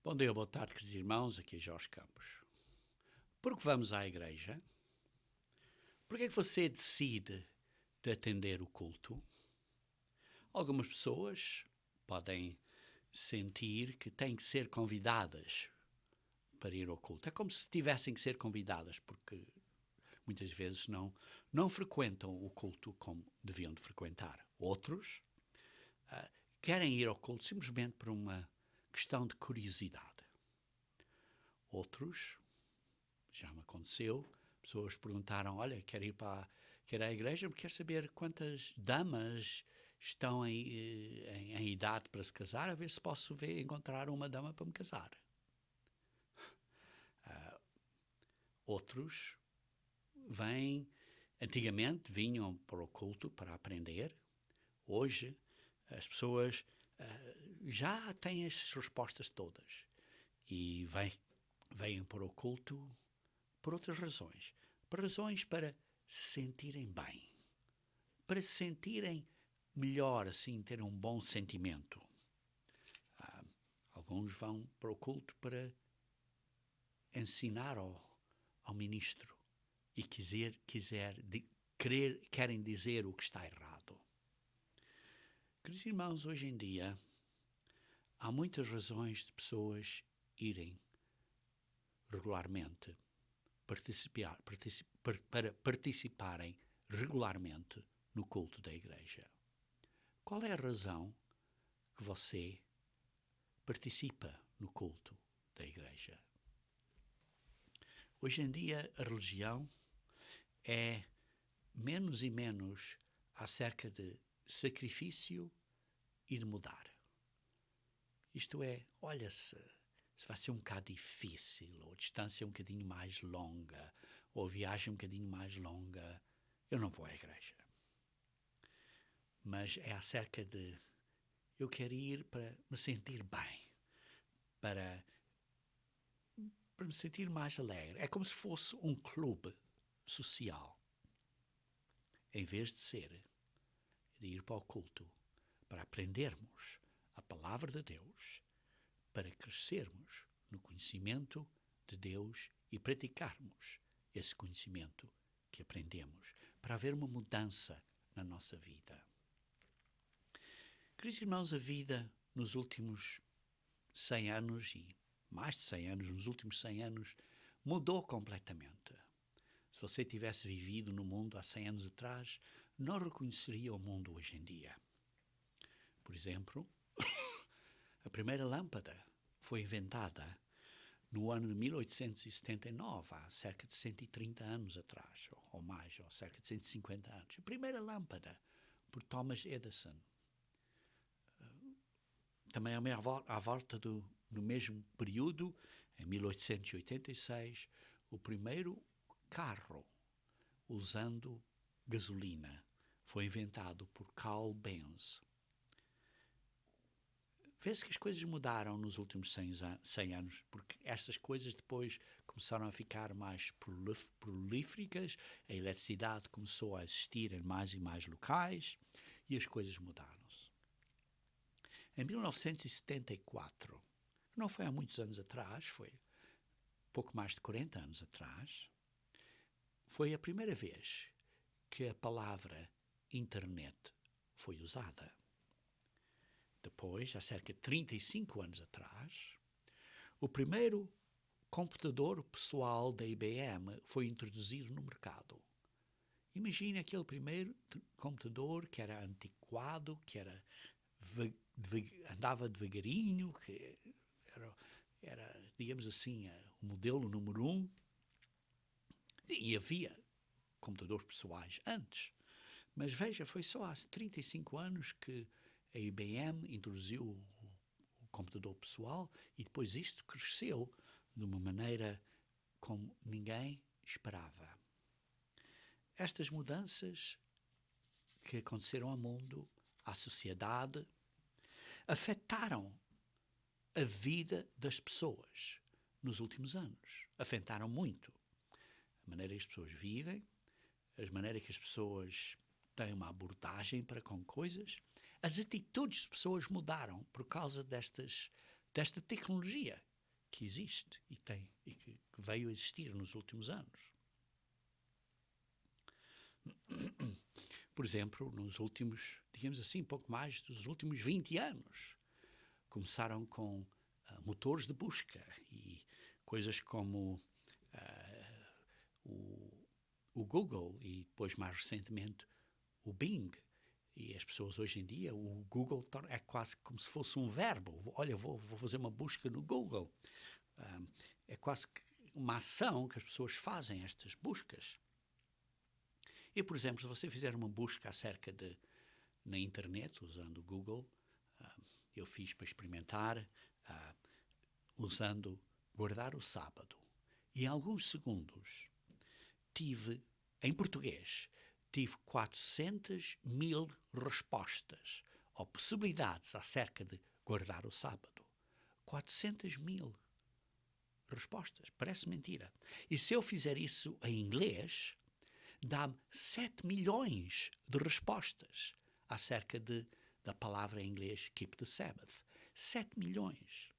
Bom dia, boa tarde, queridos irmãos, aqui é Jorge Campos. Por que vamos à igreja? Por que é que você decide de atender o culto? Algumas pessoas podem sentir que têm que ser convidadas para ir ao culto. É como se tivessem que ser convidadas, porque muitas vezes não frequentam o culto como deviam de frequentar. Outros querem ir ao culto simplesmente por uma questão de curiosidade. Outros, já me aconteceu, pessoas perguntaram, olha, quero à igreja, porque quero saber quantas damas estão em idade para se casar, a ver se posso encontrar uma dama para me casar. Outros antigamente vinham para o culto para aprender. Hoje as pessoas já têm as respostas todas e vêm para o culto por outras razões. Por razões para se sentirem bem, para se sentirem melhor, assim, ter um bom sentimento. Alguns vão para o culto para ensinar ao ministro e querem dizer o que está errado. Queridos irmãos, hoje em dia há muitas razões de pessoas irem regularmente para participarem regularmente no culto da igreja. Qual é a razão que você participa no culto da igreja? Hoje em dia a religião é menos e menos acerca de sacrifício e de mudar. Isto é, olha-se, se vai ser um bocado difícil, ou a distância um bocadinho mais longa, ou a viagem um bocadinho mais longa, eu não vou à igreja. Mas é acerca de eu quero ir para me sentir bem, para me sentir mais alegre. É como se fosse um clube social. Em vez de ir para o culto, para aprendermos a palavra de Deus, para crescermos no conhecimento de Deus e praticarmos esse conhecimento que aprendemos, para haver uma mudança na nossa vida. Queridos irmãos, a vida nos últimos 100 anos e mais de 100 anos, nos últimos 100 anos, mudou completamente. Se você tivesse vivido no mundo há 100 anos atrás, não reconheceria o mundo hoje em dia. Por exemplo, a primeira lâmpada foi inventada no ano de 1879, há cerca de 130 anos atrás, ou mais, ou cerca de 150 anos. A primeira lâmpada, por Thomas Edison. Também à volta no mesmo período, em 1886, o primeiro carro usando gasolina foi inventado por Carl Benz. Vê-se que as coisas mudaram nos últimos 100 anos, porque estas coisas depois começaram a ficar mais prolíferas, a eletricidade começou a existir em mais e mais locais e as coisas mudaram-se. Em 1974, não foi há muitos anos atrás, foi pouco mais de 40 anos atrás, foi a primeira vez que a palavra internet foi usada. Depois, há cerca de 35 anos atrás, o primeiro computador pessoal da IBM foi introduzido no mercado. Imagine aquele primeiro computador que era antiquado, que andava devagarinho, que era, digamos assim, o modelo número 1. E havia computadores pessoais antes. Mas veja, foi só há 35 anos que a IBM introduziu o computador pessoal e depois isto cresceu de uma maneira como ninguém esperava. Estas mudanças que aconteceram ao mundo, à sociedade, afetaram a vida das pessoas nos últimos anos. Afetaram muito a maneira que as pessoas vivem, a maneira que as pessoas têm uma abordagem para com coisas. As atitudes das pessoas mudaram por causa desta tecnologia que existe e que veio a existir nos últimos anos. Por exemplo, nos últimos, digamos assim, pouco mais dos últimos 20 anos, começaram com motores de busca e coisas como o Google e depois, mais recentemente, o Bing. E as pessoas hoje em dia, o Google é quase como se fosse um verbo. Olha, vou fazer uma busca no Google. É quase que uma ação que as pessoas fazem, estas buscas. E, por exemplo, se você fizer uma busca acerca na internet, usando o Google, eu fiz para experimentar, usando guardar o sábado. E em alguns segundos, em português, tive 400.000 respostas ou possibilidades acerca de guardar o sábado. 400.000 respostas. Parece mentira. E se eu fizer isso em inglês, dá-me 7 milhões de respostas acerca da palavra em inglês keep the Sabbath. 7 milhões.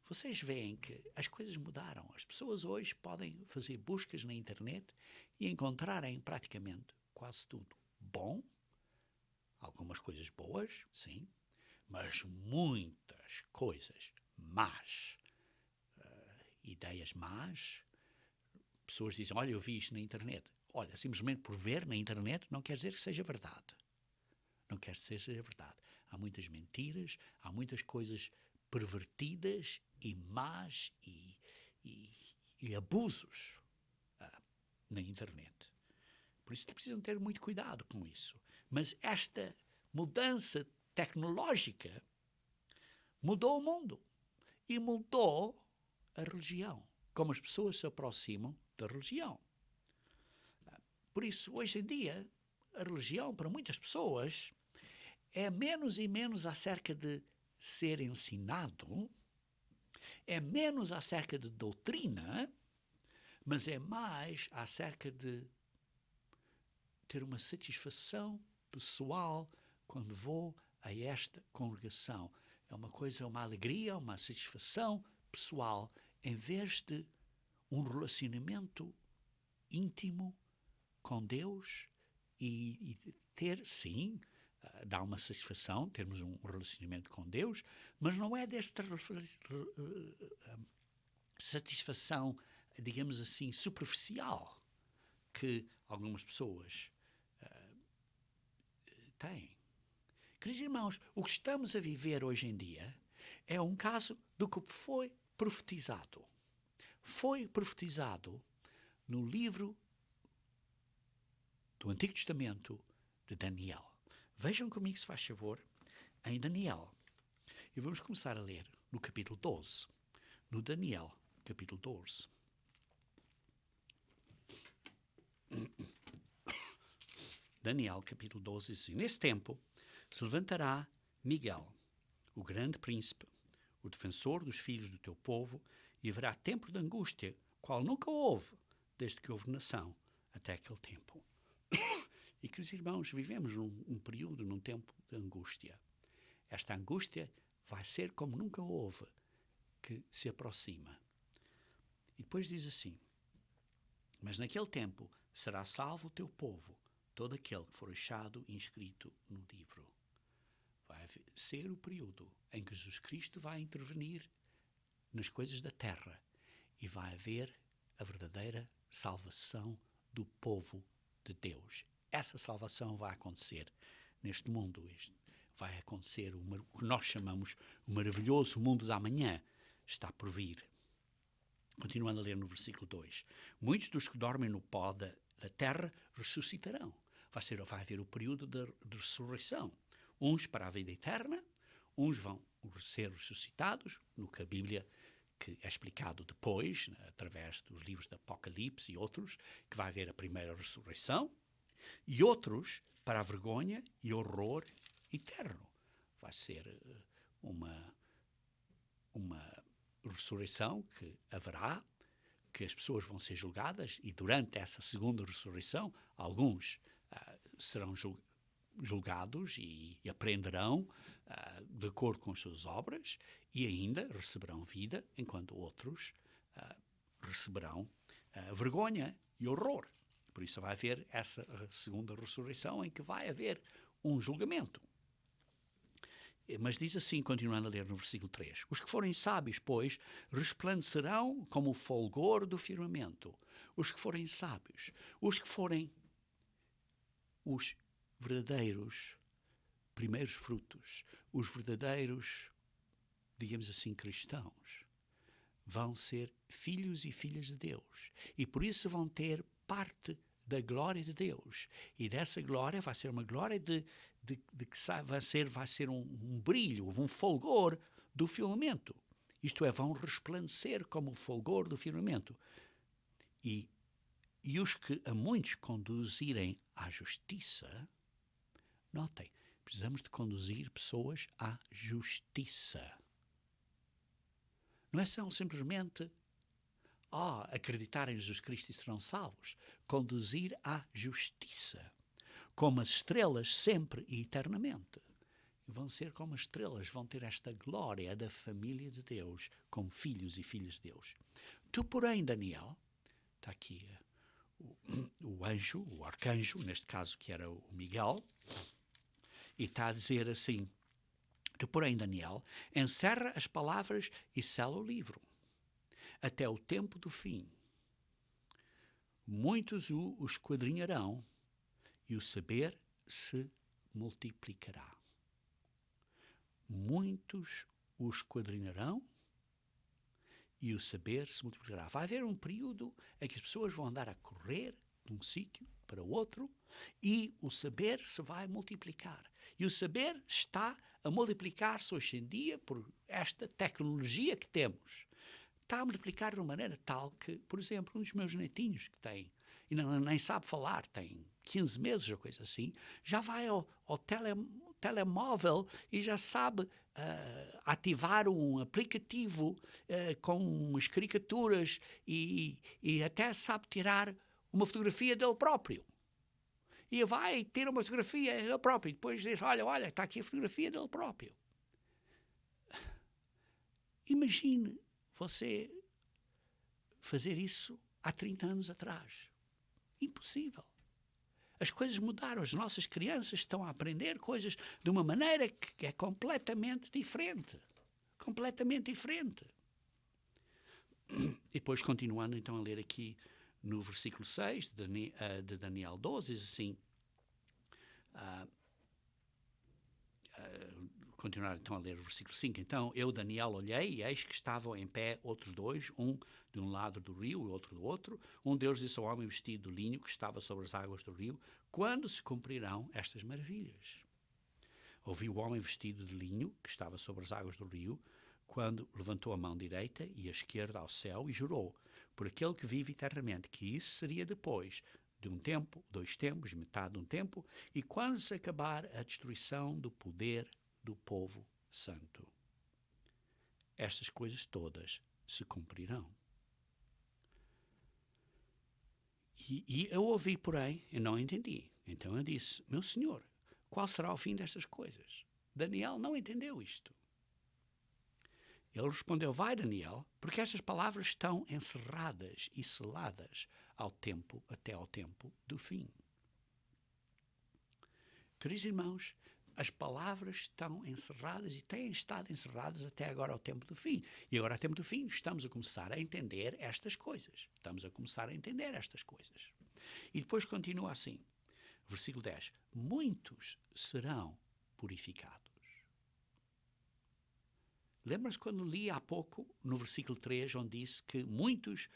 Vocês veem que as coisas mudaram. As pessoas hoje podem fazer buscas na internet e encontrarem praticamente quase tudo bom, algumas coisas boas, sim, mas muitas coisas más, ideias más. Pessoas dizem, olha, eu vi isto na internet. Olha, simplesmente por ver na internet não quer dizer que seja verdade. Não quer dizer que seja verdade. Há muitas mentiras, há muitas coisas pervertidas e más e abusos na internet. Por isso precisam ter muito cuidado com isso. Mas esta mudança tecnológica mudou o mundo e mudou a religião, como as pessoas se aproximam da religião. Por isso, hoje em dia, a religião, para muitas pessoas, é menos e menos acerca de ser ensinado, é menos acerca de doutrina, mas é mais acerca de ter uma satisfação pessoal quando vou a esta congregação. É uma coisa, uma alegria, uma satisfação pessoal, em vez de um relacionamento íntimo com Deus e ter, sim, dá uma satisfação termos um relacionamento com Deus, mas não é desta satisfação, digamos assim, superficial que algumas pessoas têm. Queridos irmãos, o que estamos a viver hoje em dia é um caso do que foi profetizado. Foi profetizado no livro do Antigo Testamento de Daniel. Vejam comigo, se faz favor, em Daniel. E vamos começar a ler no capítulo 12. No Daniel, capítulo 12. Daniel, capítulo 12, diz assim: nesse tempo se levantará Miguel, o grande príncipe, o defensor dos filhos do teu povo, e haverá tempo de angústia, qual nunca houve, desde que houve nação até aquele tempo. E, queridos irmãos, vivemos num período, num tempo de angústia. Esta angústia vai ser como nunca houve, que se aproxima. E depois diz assim: mas naquele tempo será salvo o teu povo, todo aquele que for achado inscrito no livro. Vai ser o período em que Jesus Cristo vai intervenir nas coisas da terra e vai haver a verdadeira salvação do povo de Deus. Essa salvação vai acontecer neste mundo. Vai acontecer o que nós chamamos o maravilhoso mundo da manhã. Está por vir. Continuando a ler no versículo 2. Muitos dos que dormem no pó da terra ressuscitarão. Vai haver o período de ressurreição. Uns para a vida eterna, uns vão ser ressuscitados, no que a Bíblia, que é explicado depois, através dos livros de Apocalipse e outros, que vai haver a primeira ressurreição, e outros para a vergonha e horror eterno. Vai ser uma ressurreição que haverá, que as pessoas vão ser julgadas, e durante essa segunda ressurreição, alguns serão julgados e aprenderão de acordo com as suas obras e ainda receberão vida, enquanto outros receberão vergonha e horror. Por isso vai haver essa segunda ressurreição em que vai haver um julgamento. Mas diz assim, continuando a ler no versículo 3, os que forem sábios, pois, resplandecerão como o fulgor do firmamento. Os que forem sábios, os que forem os verdadeiros primeiros frutos, os verdadeiros, digamos assim, cristãos, vão ser filhos e filhas de Deus. E por isso vão ter parte da glória de Deus. E dessa glória vai ser uma glória de que vai ser um brilho, um fulgor do firmamento. Isto é, vão resplandecer como o fulgor do firmamento. E os que a muitos conduzirem à justiça, notem, precisamos de conduzir pessoas à justiça. Não é só simplesmente acreditar em Jesus Cristo e serão salvos. Conduzir à justiça. Como as estrelas sempre e eternamente. Vão ser como as estrelas, vão ter esta glória da família de Deus, como filhos e filhas de Deus. Tu, porém, Daniel, está aqui o anjo, o arcanjo, neste caso que era o Miguel, e está a dizer assim, tu, porém, Daniel, encerra as palavras e sela o livro, até o tempo do fim. Muitos o esquadrinharão, e o saber se multiplicará. Muitos o esquadrinharão, e o saber se multiplicará. Vai haver um período em que as pessoas vão andar a correr de um sítio para o outro, e o saber se vai multiplicar. E o saber está a multiplicar-se hoje em dia por esta tecnologia que temos. Está a multiplicar de uma maneira tal que, por exemplo, um dos meus netinhos que tem, e nem sabe falar, tem 15 meses ou coisa assim, já vai ao telemóvel e já sabe ativar um aplicativo com umas caricaturas e até sabe tirar uma fotografia dele próprio. E vai ter uma fotografia dele próprio e depois diz, olha, está aqui a fotografia dele próprio. Imagine você fazer isso há 30 anos atrás. Impossível. As coisas mudaram. As nossas crianças estão a aprender coisas de uma maneira que é completamente diferente. Completamente diferente. E depois, continuando então a ler aqui no versículo 6 de Daniel 12, diz assim, continuar então a ler o versículo 5. Então eu, Daniel, olhei e eis que estavam em pé outros dois, um de um lado do rio e outro do outro. Um deles disse ao homem vestido de linho que estava sobre as águas do rio, quando se cumprirão estas maravilhas? Ouvi o homem vestido de linho que estava sobre as águas do rio, quando levantou a mão direita e a esquerda ao céu e jurou, por aquele que vive eternamente, que isso seria depois de um tempo, 2 tempos, metade de um tempo, e quando se acabar a destruição do poder do povo santo. Estas coisas todas se cumprirão. E eu ouvi, porém, eu não entendi. Então eu disse, meu senhor, qual será o fim destas coisas? Daniel não entendeu isto. Ele respondeu, vai, Daniel, porque estas palavras estão encerradas e seladas até ao tempo do fim. Queridos irmãos, as palavras estão encerradas e têm estado encerradas até agora ao tempo do fim. E agora ao tempo do fim estamos a começar a entender estas coisas. E depois continua assim, versículo 10. Muitos serão purificados. Lembra-se quando li há pouco, no versículo 3, onde disse que muitos,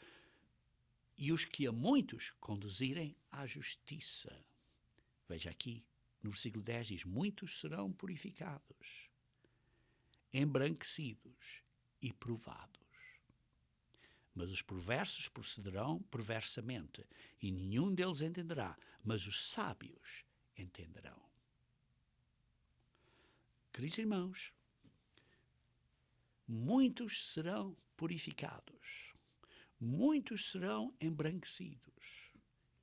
e os que a muitos conduzirem à justiça. Veja aqui, no versículo 10 diz, muitos serão purificados, embranquecidos e provados. Mas os perversos procederão perversamente, e nenhum deles entenderá, mas os sábios entenderão. Queridos irmãos, muitos serão purificados, muitos serão embranquecidos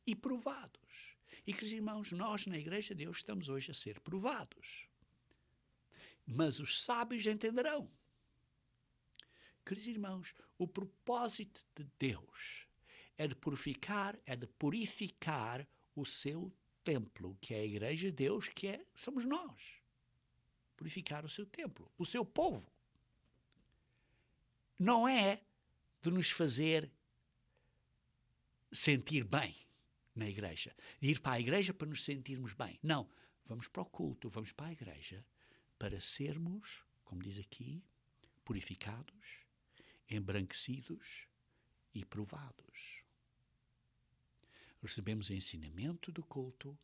e provados. E, queridos irmãos, nós na Igreja de Deus estamos hoje a ser provados. Mas os sábios entenderão. Queridos irmãos, o propósito de Deus é de purificar o seu templo, que é a Igreja de Deus, somos nós. Purificar o seu templo, o seu povo. Não é de nos fazer sentir bem na igreja, de ir para a igreja para nos sentirmos bem. Não, vamos para o culto, vamos para a igreja para sermos, como diz aqui, purificados, embranquecidos e provados. Recebemos o ensinamento do culto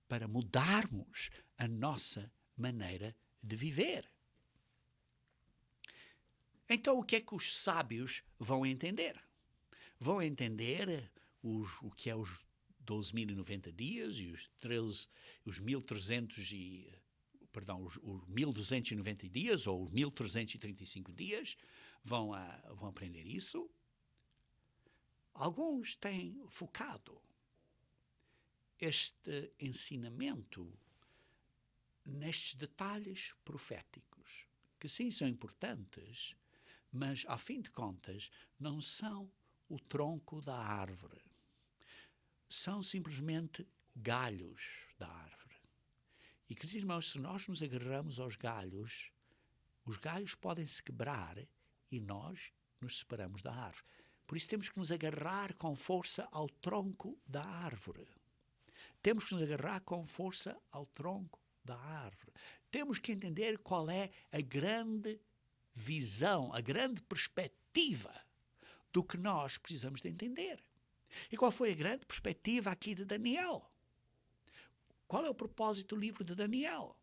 para mudarmos a nossa maneira de viver. Então, o que é que os sábios vão entender? Vão entender o que é os 12.090 dias e os 1.290 dias ou os 1.335 dias. Vão aprender isso. Alguns têm focado este ensinamento nestes detalhes proféticos, que sim são importantes, mas, ao fim de contas, não são o tronco da árvore. São simplesmente galhos da árvore. E, queridos irmãos, se nós nos agarramos aos galhos, os galhos podem se quebrar e nós nos separamos da árvore. Por isso temos que nos agarrar com força ao tronco da árvore. Temos que nos agarrar com força ao tronco da árvore. Temos que entender qual é a grande visão, a grande perspectiva do que nós precisamos de entender. E qual foi a grande perspectiva aqui de Daniel? Qual é o propósito do livro de Daniel?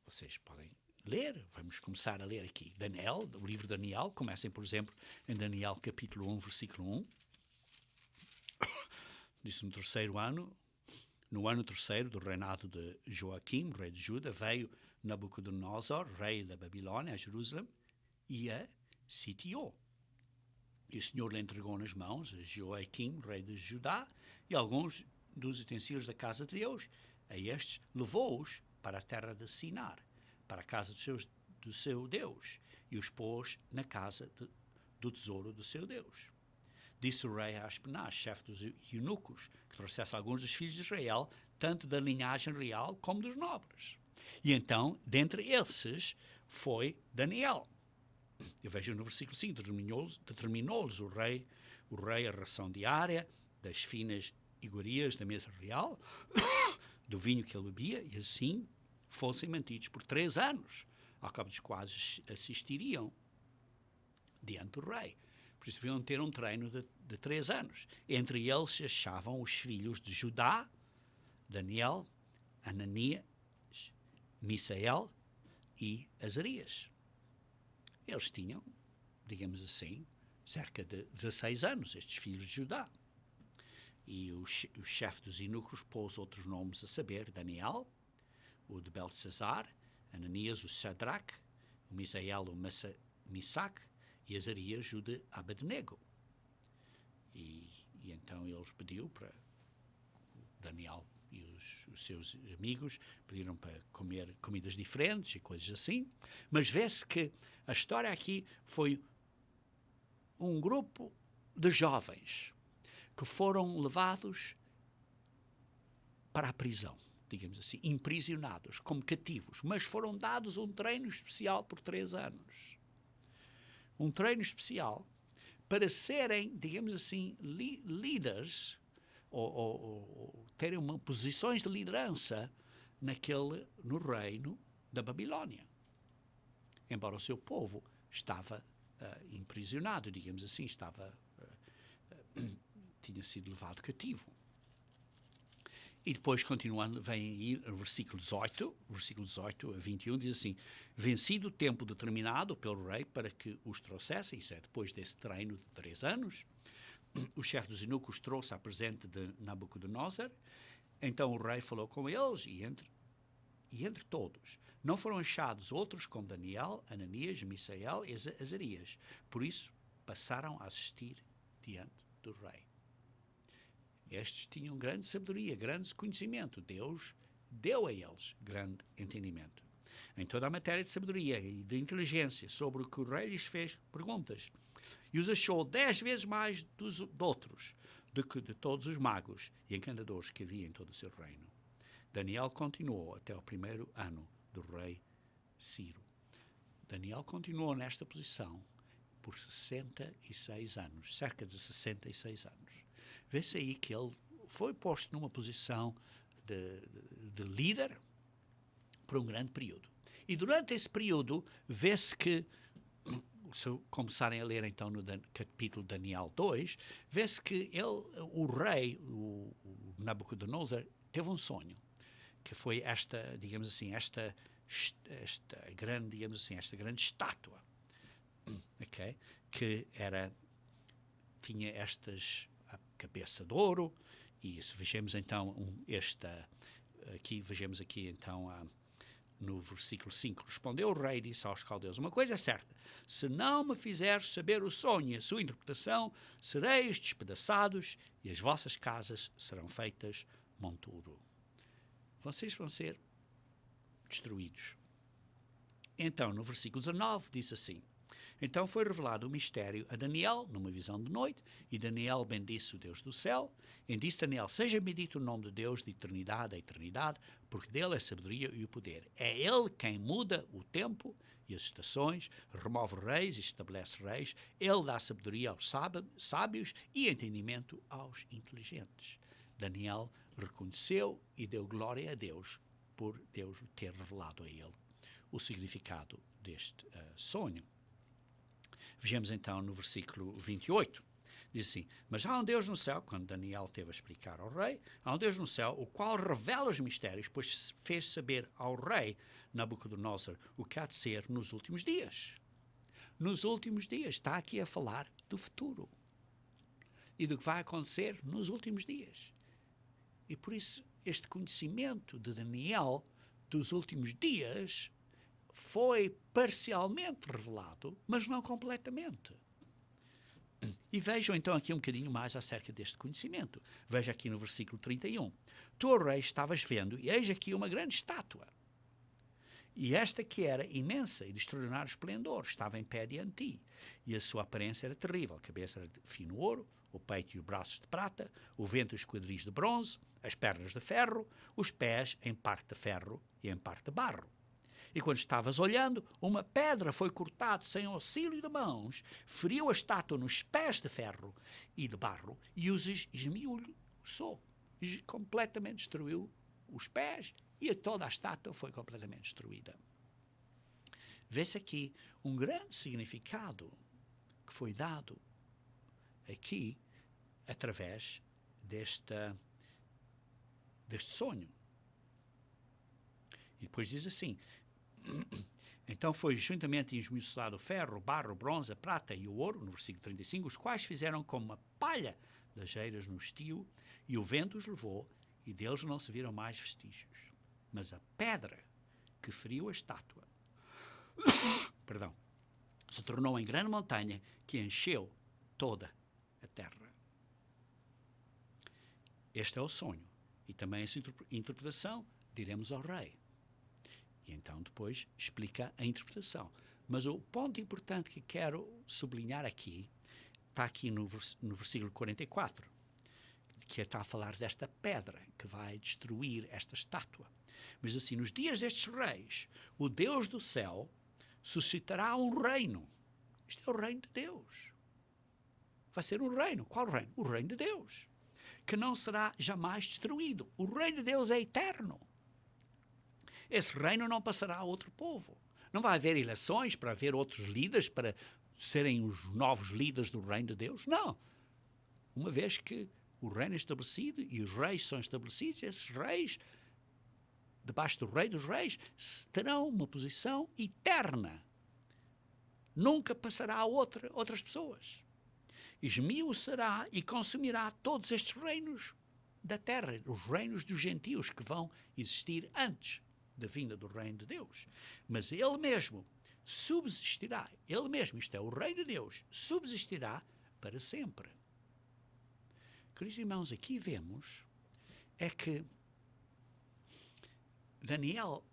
Vocês podem ler, vamos começar a ler aqui. Daniel, o livro de Daniel, comecem, por exemplo, em Daniel capítulo 1, versículo 1. Diz: no ano terceiro do reinado de Joaquim, rei de Juda, veio Nabucodonosor, rei da Babilônia, a Jerusalém, e a sitiou. E o Senhor lhe entregou nas mãos a Joaquim, rei de Judá, e alguns dos utensílios da casa de Deus. A estes levou-os para a terra de Sinar, para a casa do seu Deus, e os pôs na casa do tesouro do seu Deus. Disse o rei a Aspenaz, chefe dos eunucos, que trouxesse alguns dos filhos de Israel, tanto da linhagem real como dos nobres. E então, dentre esses, foi Daniel. Eu vejo no versículo 5, determinou-lhes o rei a ração diária das finas iguarias da mesa real, do vinho que ele bebia, e assim fossem mantidos por 3 anos, ao cabo dos quais assistiriam diante do rei. Por isso deviam ter um treino de 3 anos. Entre eles se achavam os filhos de Judá, Daniel, Ananias, Misael e Azarias. Eles tinham, digamos assim, cerca de 16 anos, estes filhos de Judá. E o chefe dos eunucos pôs outros nomes a saber: Daniel, o de Beltesazar, Ananias, o Sadraque, o Misael, o Misaque, e Azarias, o de Abednego. E então eles pediu para Daniel e os seus amigos, pediram para comer comidas diferentes e coisas assim, mas vê-se que a história aqui foi um grupo de jovens que foram levados para a prisão, digamos assim, imprisionados, como cativos, mas foram dados um treino especial por 3 anos. Um treino especial para serem, digamos assim, líderes ou terem posições de liderança no reino da Babilônia. Embora o seu povo estava imprisionado, digamos assim, tinha sido levado cativo. E depois, continuando, vem aí o versículo 18 a 21, diz assim: vencido o tempo determinado pelo rei para que os trouxessem, isso é, depois desse treino de 3 anos, o chefe dos eunucos trouxe à presente de Nabucodonosor. Então o rei falou com eles, e entre todos não foram achados outros como Daniel, Ananias, Misael e Azarias. Por isso passaram a assistir diante do rei. Estes tinham grande sabedoria, grande conhecimento. Deus deu a eles grande entendimento. Em toda a matéria de sabedoria e de inteligência, sobre o que o rei lhes fez perguntas, e os achou 10 vezes mais de outros do que de todos os magos e encantadores que havia em todo o seu reino. Daniel continuou até o primeiro ano do rei Ciro. Daniel continuou nesta posição por 66 anos, cerca de 66 anos. Vê-se aí que ele foi posto numa posição de líder por um grande período. E durante esse período, vê-se que, se começarem a ler então no capítulo Daniel 2, vê-se que o rei, o Nabucodonosor, teve um sonho, que foi esta, digamos assim, esta grande, digamos assim, esta grande estátua, okay? Que tinha a cabeça de ouro, e se vejamos então vejamos aqui então no versículo 5, respondeu o rei e disse aos caldeus: uma coisa é certa, se não me fizeres saber o sonho e a sua interpretação, sereis despedaçados e as vossas casas serão feitas monturo. Vocês vão ser destruídos. Então, no versículo 19, diz assim: então foi revelado o mistério a Daniel numa visão de noite, e Daniel bendisse o Deus do céu. E disse Daniel: seja bendito o nome de Deus de eternidade a eternidade, porque dele é a sabedoria e o poder. É ele quem muda o tempo e as estações, remove reis e estabelece reis. Ele dá sabedoria aos sábios e entendimento aos inteligentes. Daniel reconheceu e deu glória a Deus por Deus ter revelado a ele o significado deste sonho. Vejamos então no versículo 28. Diz assim: mas há um Deus no céu, quando Daniel teve a explicar ao rei, há um Deus no céu, o qual revela os mistérios, pois fez saber ao rei Nabucodonosor o que há de ser nos últimos dias. Nos últimos dias, está aqui a falar do futuro e do que vai acontecer nos últimos dias. E por isso, este conhecimento de Daniel dos últimos dias foi parcialmente revelado, mas não completamente. E vejam então aqui um bocadinho mais acerca deste conhecimento. Veja aqui no versículo 31. Tu, ó rei, estavas vendo, e eis aqui uma grande estátua. E esta que era imensa e de extraordinário esplendor, estava em pé diante de ti. E a sua aparência era terrível. A cabeça era de fino ouro, o peito e os braços de prata, o ventre e os quadris de bronze, as pernas de ferro, os pés em parte de ferro e em parte de barro. E quando estavas olhando, uma pedra foi cortada sem auxílio de mãos, feriu a estátua nos pés de ferro e de barro e os esmiuçou. Completamente destruiu os pés e toda a estátua foi completamente destruída. Vê-se aqui um grande significado que foi dado aqui através deste sonho. E depois diz assim: então foi juntamente esmiuçado o ferro, o barro, o bronze, a prata e o ouro, no versículo 35, os quais fizeram como uma palha das eiras no estio, e o vento os levou, e deles não se viram mais vestígios. Mas a pedra que feriu a estátua se tornou em grande montanha que encheu toda a terra. Este é o sonho, e também essa interpretação diremos ao rei. E então depois explica a interpretação. Mas o ponto importante que quero sublinhar aqui, está aqui no versículo 44, que está a falar desta pedra que vai destruir esta estátua. Mas assim, nos dias destes reis, o Deus do céu suscitará um reino. Isto é o reino de Deus. Vai ser um reino. Qual reino? O reino de Deus. Que não será jamais destruído. O reino de Deus é eterno. Esse reino não passará a outro povo. Não vai haver eleições para haver outros líderes, para serem os novos líderes do reino de Deus. Não. Uma vez que o reino é estabelecido e os reis são estabelecidos, esses reis, debaixo do rei dos reis, terão uma posição eterna. Nunca passará a outras pessoas. Esmiuçará e consumirá todos estes reinos da terra, os reinos dos gentios que vão existir antes da vinda do reino de Deus. Mas ele mesmo subsistirá. Ele mesmo, isto é, o reino de Deus, subsistirá para sempre. Queridos irmãos, aqui vemos é que Daniel,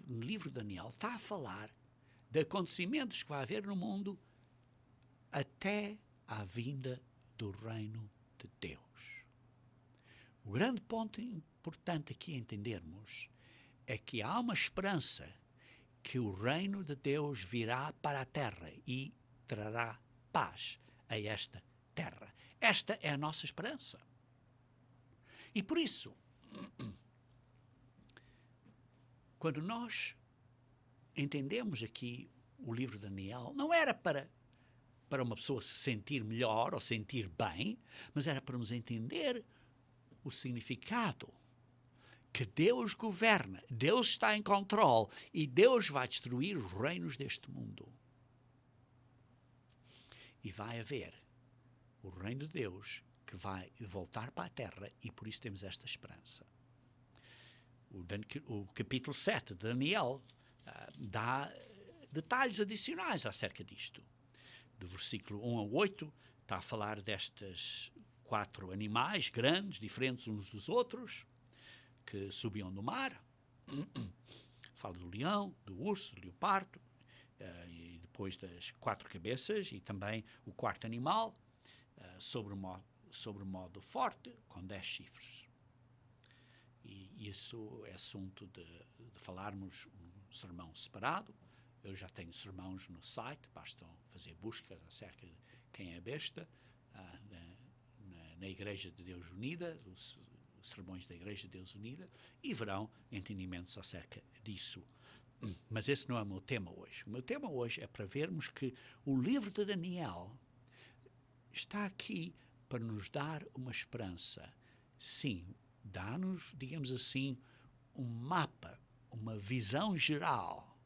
no livro de Daniel, está a falar de acontecimentos que vai haver no mundo até à vinda do reino de Deus. O grande ponto importante aqui entendermos é que há uma esperança que o reino de Deus virá para a terra e trará paz a esta terra. Esta é a nossa esperança. E por isso, quando nós entendemos aqui o livro de Daniel, não era para uma pessoa se sentir melhor ou sentir bem, mas era para nos entender o significado que Deus governa, Deus está em controle e Deus vai destruir os reinos deste mundo. E vai haver o reino de Deus que vai voltar para a terra e por isso temos esta esperança. O capítulo 7 de Daniel dá detalhes adicionais acerca disto. Do versículo 1 ao 8 está a falar destes 4 animais grandes, diferentes uns dos outros, que subiam do mar. Fala do leão, do urso, do leopardo, e depois das 4 cabeças e também o quarto animal, sobre o modo forte, com 10 chifres. E isso é assunto de falarmos um sermão separado. Eu já tenho sermões no site, bastam fazer buscas acerca de quem é a besta, na Igreja de Deus Unida, os sermões da Igreja de Deus Unida, e verão entendimentos acerca disso. Mas esse não é o meu tema hoje. O meu tema hoje é para vermos que o livro de Daniel está aqui para nos dar uma esperança. Sim, dá-nos, digamos assim, um mapa, uma visão geral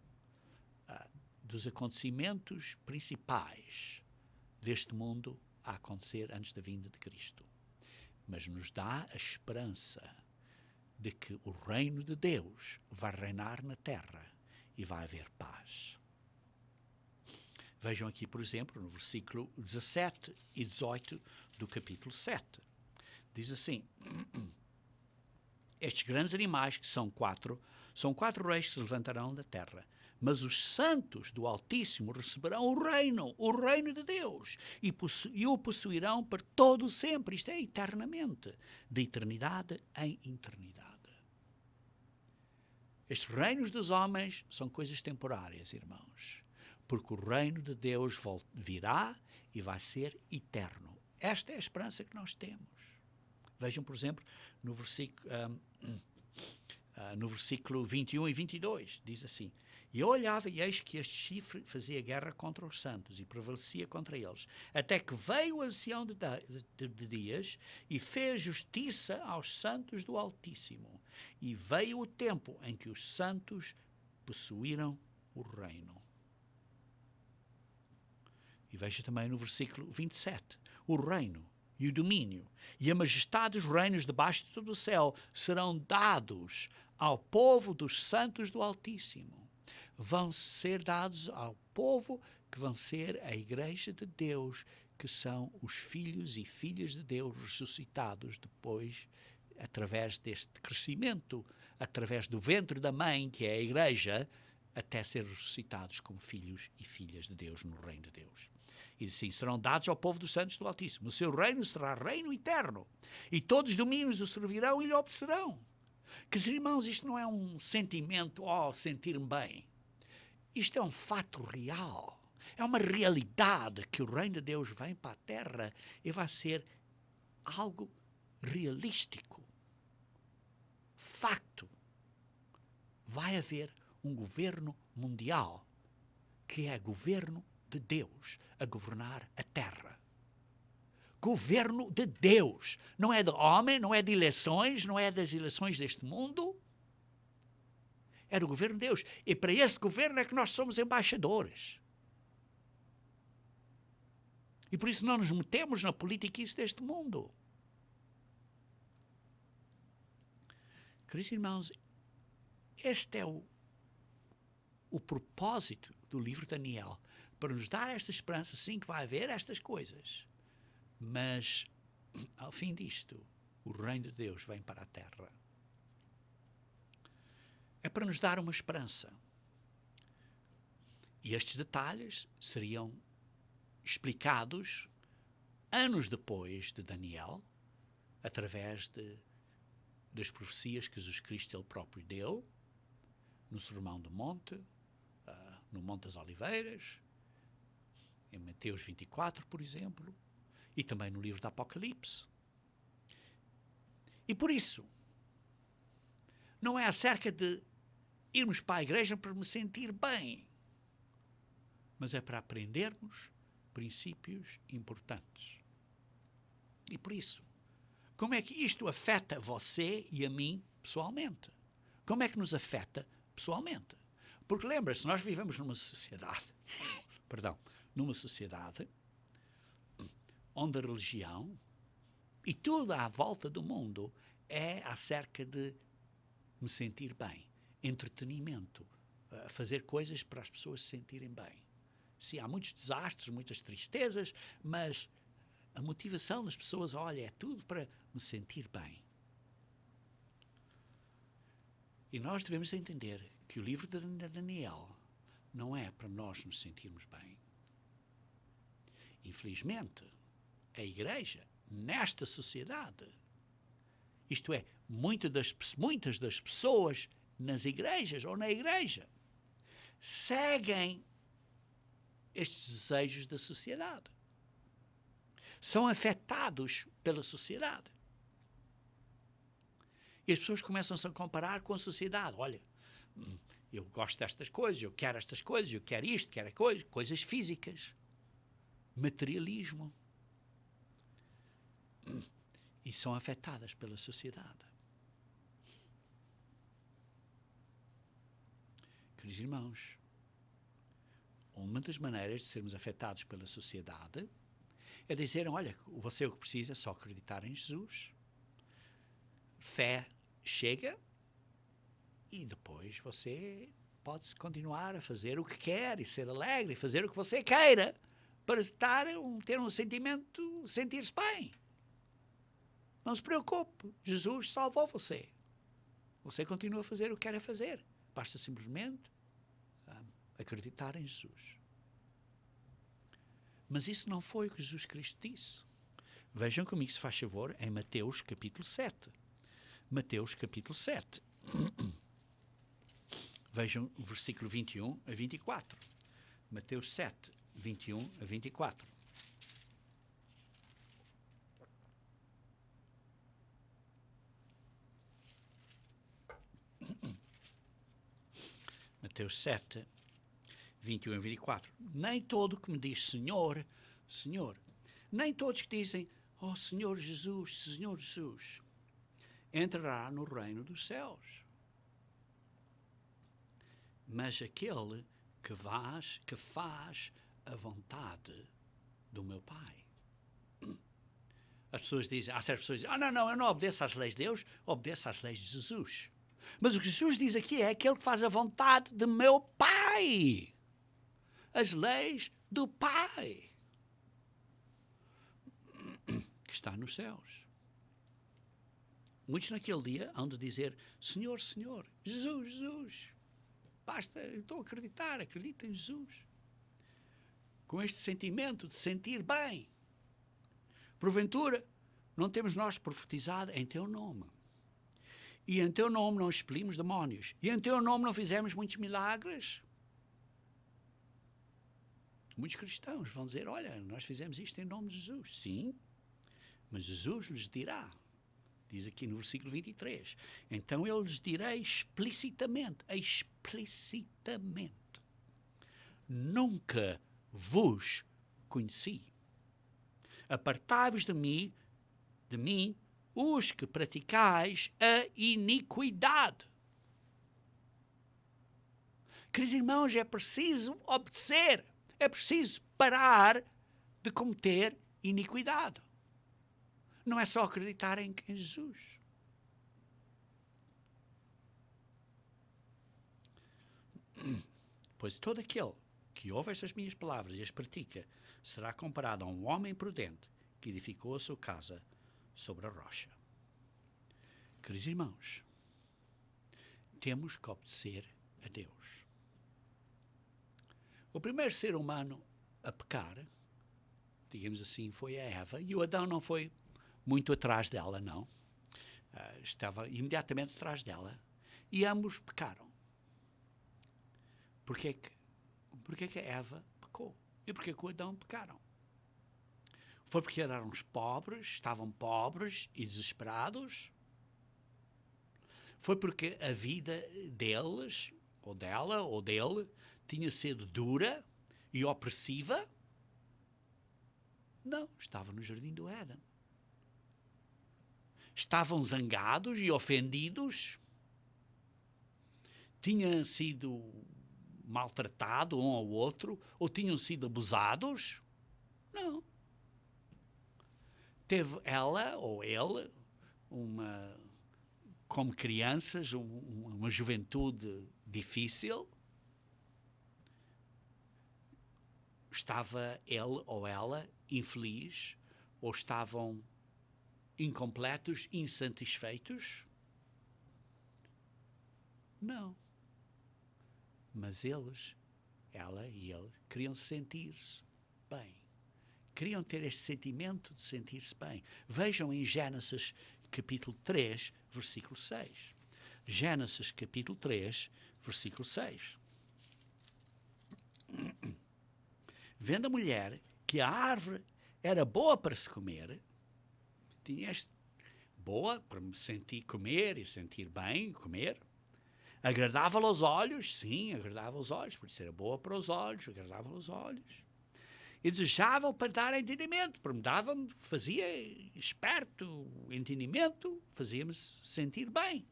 dos acontecimentos principais deste mundo a acontecer antes da vinda de Cristo. Mas nos dá a esperança de que o reino de Deus vai reinar na terra e vai haver paz. Vejam aqui, por exemplo, no versículo 17 e 18 do capítulo 7. Diz assim: estes grandes animais, que são quatro reis que se levantarão da terra, mas os santos do Altíssimo receberão o reino de Deus, e o possuirão para todo sempre, isto é, eternamente, de eternidade em eternidade. Estes reinos dos homens são coisas temporárias, irmãos, porque o reino de Deus virá e vai ser eterno. Esta é a esperança que nós temos. Vejam, por exemplo, no versículo 21 e 22, diz assim: e eu olhava e eis que este chifre fazia guerra contra os santos e prevalecia contra eles, até que veio o ancião de dias e fez justiça aos santos do Altíssimo. E veio o tempo em que os santos possuíram o reino. E veja também no versículo 27, o reino e o domínio e a majestade dos reinos debaixo de todo o céu serão dados ao povo dos santos do Altíssimo. Vão ser dados ao povo que vão ser a Igreja de Deus, que são os filhos e filhas de Deus ressuscitados depois, através deste crescimento, através do ventre da mãe, que é a Igreja, até ser ressuscitados como filhos e filhas de Deus no reino de Deus. E assim serão dados ao povo dos santos do Altíssimo. O seu reino será reino eterno, e todos os domínios o servirão e lhe obedecerão. Que, irmãos, isto não é um sentimento, sentir-me bem. Isto é um fato real. É uma realidade que o reino de Deus vem para a terra e vai ser algo realístico. Facto. Vai haver um governo mundial que é governo de Deus a governar a terra. Governo de Deus. Não é de homem, não é de eleições, não é das eleições deste mundo. É do governo de Deus. E para esse governo é que nós somos embaixadores. E por isso não nos metemos na politiquice deste mundo. Queridos irmãos, este é o propósito do livro de Daniel, para nos dar esta esperança, sim, que vai haver estas coisas, mas ao fim disto, o reino de Deus vem para a terra. É para nos dar uma esperança. E estes detalhes seriam explicados anos depois de Daniel, através das profecias que Jesus Cristo ele próprio deu, no Sermão do Monte, no Monte das Oliveiras, em Mateus 24, por exemplo, e também no livro do Apocalipse. E por isso, não é acerca de irmos para a igreja para me sentir bem, mas é para aprendermos princípios importantes. E por isso, como é que isto afeta você e a mim pessoalmente? Como é que nos afeta pessoalmente? Porque lembra-se, nós vivemos numa sociedade, numa sociedade onde a religião e tudo à volta do mundo é acerca de me sentir bem, entretenimento, fazer coisas para as pessoas se sentirem bem. Sim, há muitos desastres, muitas tristezas, mas a motivação das pessoas, olha, é tudo para me sentir bem. E nós devemos entender que o livro de Daniel não é para nós nos sentirmos bem. Infelizmente, a igreja, nesta sociedade, isto é, muitas das pessoas nas igrejas ou na igreja, seguem estes desejos da sociedade. São afetados pela sociedade. E as pessoas começam-se a comparar com a sociedade. Olha, eu gosto destas coisas, eu quero estas coisas, eu quero isto, quero aquilo, coisas físicas. Materialismo. E são afetadas pela sociedade. Queridos irmãos, uma das maneiras de sermos afetados pela sociedade é dizer, olha, você o que precisa é só acreditar em Jesus. Fé chega e depois você pode continuar a fazer o que quer e ser alegre e fazer o que você queira para ter um sentimento, sentir-se bem. Não se preocupe, Jesus salvou você. Você continua a fazer o que quer fazer. Basta simplesmente acreditar em Jesus. Mas isso não foi o que Jesus Cristo disse. Vejam comigo, se faz favor, em Mateus capítulo 7. Mateus capítulo 7. Vejam o versículo 21 a 24. Mateus 7, 21 a 24. Mateus 7, 21 a 24. Nem todo que me diz Senhor, Senhor, nem todos que dizem, oh Senhor Jesus, entrará no reino dos céus. Mas aquele que faz a vontade do meu Pai. As pessoas dizem, há certas pessoas que dizem, não, eu não obedeço às leis de Deus, obedeço às leis de Jesus. Mas o que Jesus diz aqui é aquele que faz a vontade do meu Pai. As leis do Pai. Que está nos céus. Muitos naquele dia hão de dizer, Senhor, Senhor, Jesus, Jesus. Basta, eu estou a acreditar, acredito em Jesus. Com este sentimento de sentir bem. Porventura, não temos nós profetizado em teu nome. E em teu nome não expelimos demónios. E em teu nome não fizemos muitos milagres. Muitos cristãos vão dizer, olha, nós fizemos isto em nome de Jesus. Sim, mas Jesus lhes dirá, diz aqui no versículo 23, então eu lhes direi explicitamente, nunca vos conheci. Apartai-vos de mim, os que praticais a iniquidade. Queridos irmãos, é preciso obedecer. É preciso parar de cometer iniquidade. Não é só acreditar em Jesus. Pois todo aquele que ouve estas minhas palavras e as pratica será comparado a um homem prudente que edificou a sua casa sobre a rocha. Queridos irmãos, temos que obedecer a Deus. O primeiro ser humano a pecar, digamos assim, foi a Eva, e o Adão não foi muito atrás dela, não. Estava imediatamente atrás dela, e ambos pecaram. Porquê que a Eva pecou? E porquê que o Adão pecaram? Foi porque eram os pobres, estavam pobres e desesperados? Foi porque a vida deles, ou dela, ou dele, tinha sido dura e opressiva? Não, estava no jardim do Éden. Estavam zangados e ofendidos? Tinham sido maltratados um ao outro? Ou tinham sido abusados? Não. Teve ela ou ele como crianças, uma juventude difícil? Estava ele ou ela infeliz? Ou estavam incompletos, insatisfeitos? Não. Mas eles, ela e ele, queriam sentir-se bem. Queriam ter este sentimento de sentir-se bem. Vejam em Gênesis capítulo 3, versículo 6. Gênesis capítulo 3, versículo 6. Vendo a mulher que a árvore era boa para se comer, tinha boa para me sentir comer e sentir bem comer, agradável aos olhos, sim, agradável aos olhos, por isso era boa para os olhos, agradável aos olhos, e desejável para dar entendimento, porque me fazia esperto, entendimento, fazia-me sentir bem.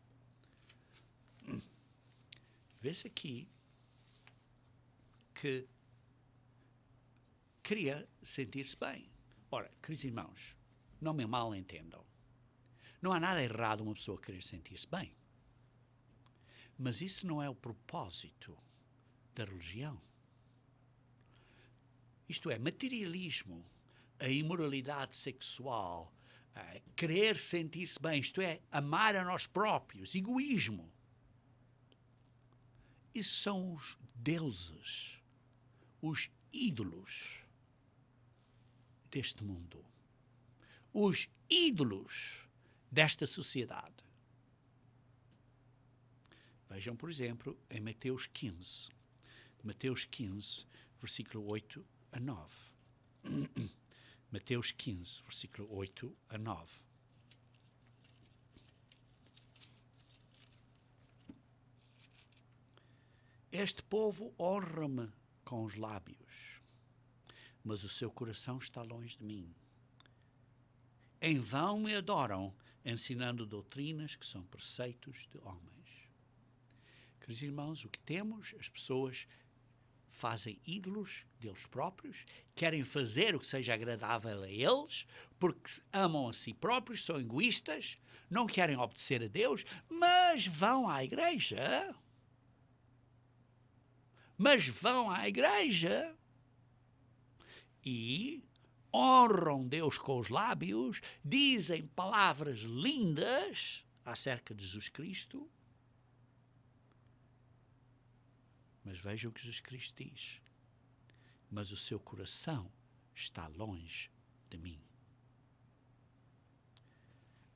Vê-se aqui que queria sentir-se bem. Ora, queridos irmãos, não me mal entendam. Não há nada errado uma pessoa querer sentir-se bem. Mas isso não é o propósito da religião. Isto é, materialismo, a imoralidade sexual, querer sentir-se bem, isto é, amar a nós próprios, egoísmo. Isso são os deuses, os ídolos deste mundo, os ídolos desta sociedade. Vejam, por exemplo, em Mateus 15. Mateus 15, versículo 8 a 9. Mateus 15, versículo 8 a 9. Este povo honra-me com os lábios, mas o seu coração está longe de mim. Em vão me adoram, ensinando doutrinas que são preceitos de homens. Queridos irmãos, o que temos, as pessoas fazem ídolos deles próprios, querem fazer o que seja agradável a eles, porque amam a si próprios, são egoístas, não querem obedecer a Deus, mas vão à igreja. E honram Deus com os lábios, dizem palavras lindas acerca de Jesus Cristo. Mas vejam o que Jesus Cristo diz. Mas o seu coração está longe de mim.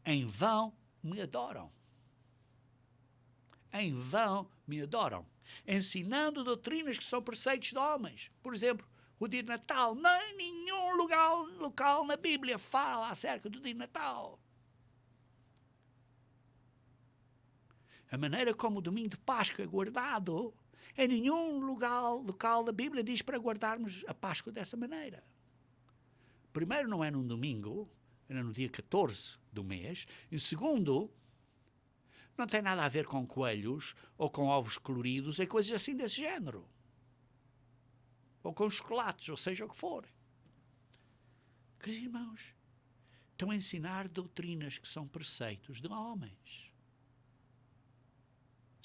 Em vão me adoram. Em vão me adoram. Ensinando doutrinas que são preceitos de homens. Por exemplo, o dia de Natal. Nem nenhum local na Bíblia fala acerca do dia de Natal. A maneira como o domingo de Páscoa é guardado, em nenhum local da Bíblia diz para guardarmos a Páscoa dessa maneira. Primeiro, não é num domingo, é no dia 14 do mês. E segundo, não tem nada a ver com coelhos ou com ovos coloridos e coisas assim desse género. Ou com chocolates, ou seja o que for. Queridos irmãos, estão a ensinar doutrinas que são preceitos de homens.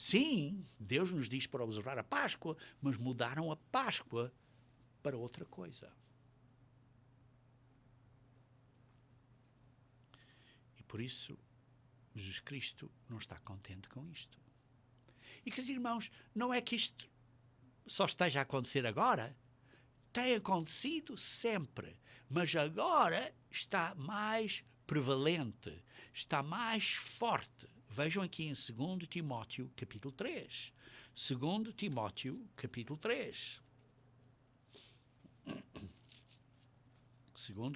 Sim, Deus nos diz para observar a Páscoa, mas mudaram a Páscoa para outra coisa. Por isso, Jesus Cristo não está contente com isto. E, queridos irmãos, não é que isto só esteja a acontecer agora. Tem acontecido sempre. Mas agora está mais prevalente. Está mais forte. Vejam aqui em 2 Timóteo, capítulo 3. 2 Timóteo, capítulo 3. 2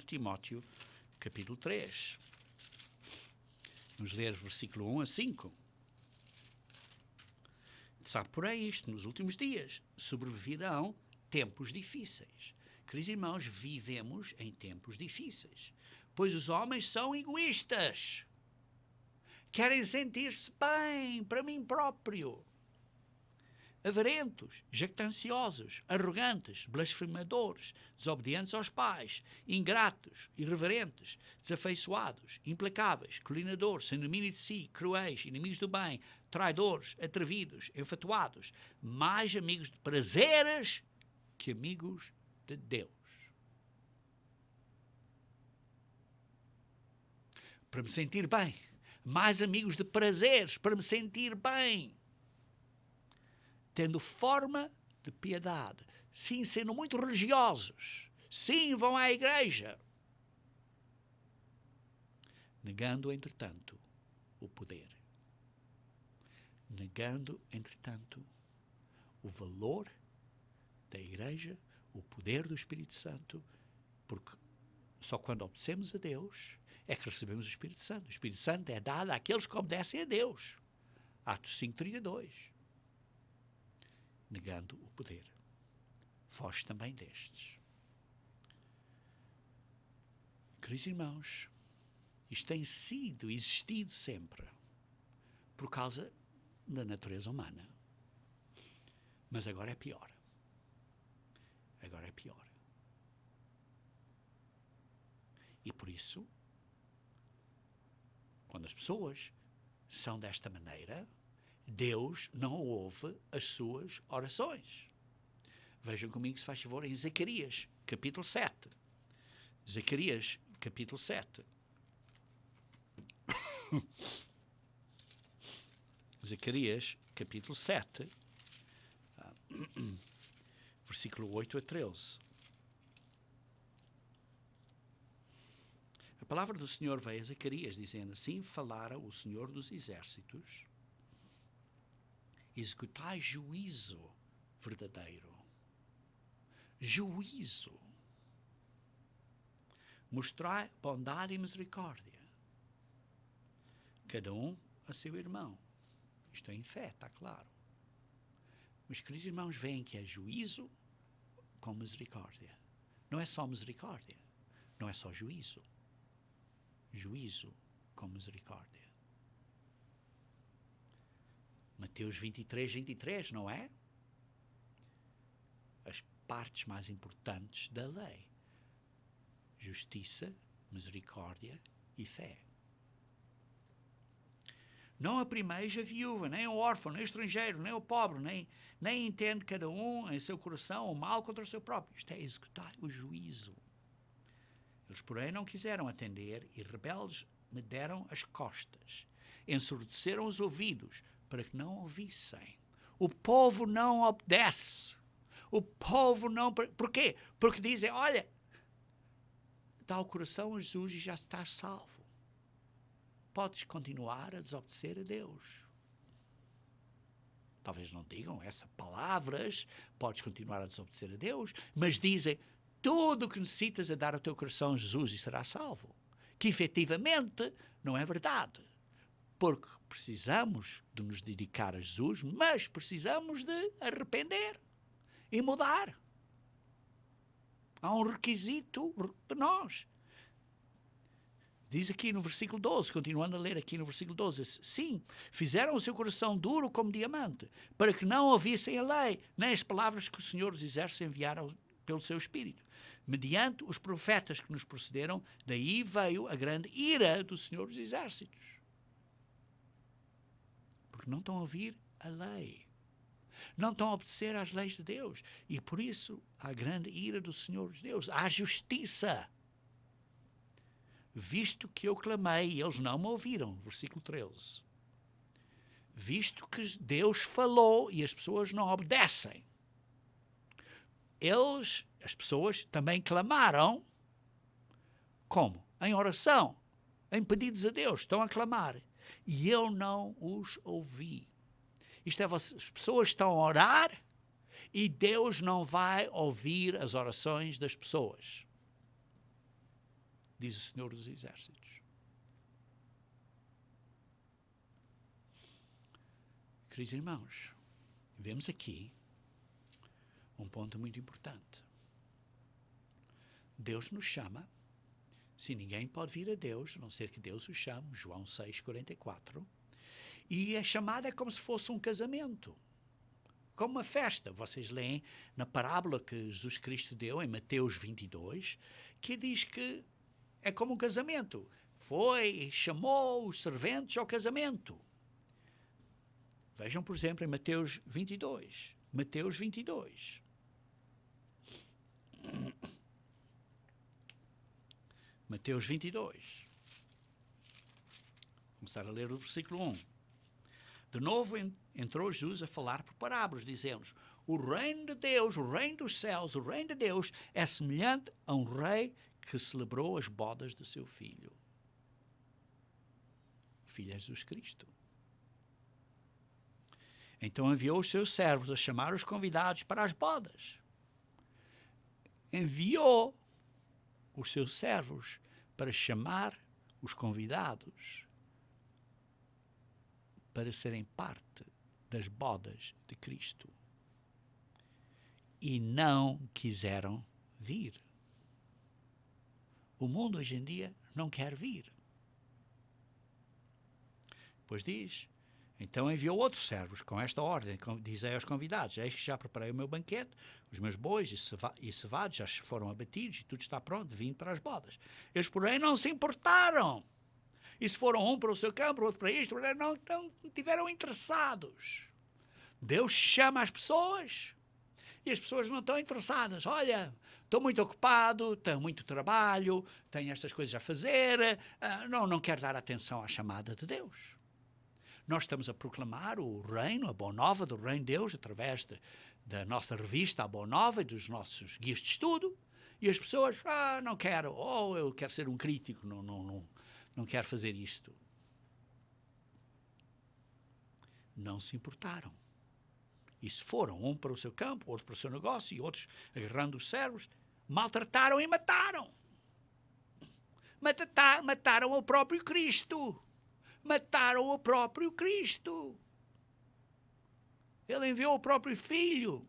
Timóteo, capítulo 3. Vamos ler versículo 1 a 5. Sabe, porém, isto, nos últimos dias, sobrevirão tempos difíceis. Queridos irmãos, vivemos em tempos difíceis, pois os homens são egoístas. Querem sentir-se bem para mim próprio. Avarentos, jactanciosos, arrogantes, blasfemadores, desobedientes aos pais, ingratos, irreverentes, desafeiçoados, implacáveis, colinadores, sem domínio de si, cruéis, inimigos do bem, traidores, atrevidos, enfatuados, mais amigos de prazeres que amigos de Deus. Para me sentir bem, mais amigos de prazeres, para me sentir bem. Tendo forma de piedade. Sim, sendo muito religiosos. Sim, vão à igreja. Negando, entretanto, o poder. Negando, entretanto, o valor da igreja, o poder do Espírito Santo, porque só quando obedecemos a Deus é que recebemos o Espírito Santo. O Espírito Santo é dado àqueles que obedecem a Deus. Atos 5:32. Negando o poder. Foge também destes. Queridos irmãos, isto tem existido sempre, por causa da natureza humana. Mas agora é pior. Agora é pior. E por isso, quando as pessoas são desta maneira, Deus não ouve as suas orações. Vejam comigo, se faz favor, em Zacarias, capítulo 7. Zacarias, capítulo 7. Zacarias, capítulo 7, versículo 8 a 13. A palavra do Senhor veio a Zacarias, dizendo: assim falara o Senhor dos Exércitos, executai juízo verdadeiro. Juízo. Mostrai bondade e misericórdia. Cada um a seu irmão. Isto é em fé, está claro. Mas, queridos irmãos, veem que é juízo com misericórdia. Não é só misericórdia. Não é só juízo. Juízo com misericórdia. Mateus 23, não é? As partes mais importantes da lei. Justiça, misericórdia e fé. Não aprimeis a viúva, nem o órfão, nem o estrangeiro, nem o pobre, nem entende cada um em seu coração o mal contra o seu próprio. Isto é executar o juízo. Eles, porém, não quiseram atender e rebeldes me deram as costas. Ensurdeceram os ouvidos para que não ouvissem. O povo não obedece. O povo não... Por quê? Porque dizem, olha, dá o coração a Jesus e já estás salvo. Podes continuar a desobedecer a Deus. Talvez não digam essas palavras, podes continuar a desobedecer a Deus, mas dizem, tudo o que necessitas é dar o teu coração a Jesus e serás salvo. Que efetivamente não é verdade. Porque precisamos de nos dedicar a Jesus, mas precisamos de arrepender e mudar. Há um requisito de nós. Diz aqui no versículo 12, continuando a ler aqui no versículo 12, sim, fizeram o seu coração duro como diamante, para que não ouvissem a lei, nem as palavras que o Senhor dos Exércitos enviaram pelo seu Espírito. Mediante os profetas que nos precederam, daí veio a grande ira do Senhor dos Exércitos. Porque não estão a ouvir a lei. Não estão a obedecer às leis de Deus. E por isso há grande ira do Senhor dos Deus. Há justiça. visto que eu clamei e eles não me ouviram, versículo 13. Visto que Deus falou e as pessoas não obedecem. As pessoas também clamaram, como? Em oração, em pedidos a Deus, estão a clamar. E eu não os ouvi. Isto é, as pessoas estão a orar e Deus não vai ouvir as orações das pessoas. Diz o Senhor dos Exércitos. Queridos irmãos, vemos aqui um ponto muito importante. Deus nos chama. Se ninguém pode vir a Deus, a não ser que Deus o chame, João 6,44. E a chamada é como se fosse um casamento, como uma festa. Vocês leem na parábola que Jesus Cristo deu em Mateus 22, que diz que é como um casamento. Foi, chamou os serventes ao casamento. Vejam, por exemplo, em Mateus 22. Mateus 22. Mateus 22. Começar a ler o versículo 1. De novo entrou Jesus a falar por parábolas, dizendo: o reino de Deus, o reino dos céus, o reino de Deus é semelhante a um rei que celebrou as bodas do seu filho. O filho é Jesus Cristo. Então enviou os seus servos a chamar os convidados para as bodas. Enviou os seus servos para chamar os convidados para serem parte das bodas de Cristo. E não quiseram vir. O mundo hoje em dia não quer vir. Pois diz: então enviou outros servos com esta ordem, dizei aos convidados: eis que já preparei o meu banquete, os meus bois e cevados já foram abatidos e tudo está pronto, vim para as bodas. Eles, porém, não se importaram. E se foram um para o seu campo, outro para isto, não estiveram interessados. Deus chama as pessoas e as pessoas não estão interessadas. Olha, estou muito ocupado, tenho muito trabalho, tenho estas coisas a fazer, não quero dar atenção à chamada de Deus. Nós estamos a proclamar o reino, a boa nova do reino de Deus, através da nossa revista, a boa nova, e dos nossos guias de estudo, e as pessoas, não quero, ou eu quero ser um crítico, não quero fazer isto. Não se importaram. E se foram, um para o seu campo, outro para o seu negócio, e outros agarrando os servos, maltrataram e mataram. Mataram o próprio Cristo. Mataram o próprio Cristo. Ele enviou o próprio Filho.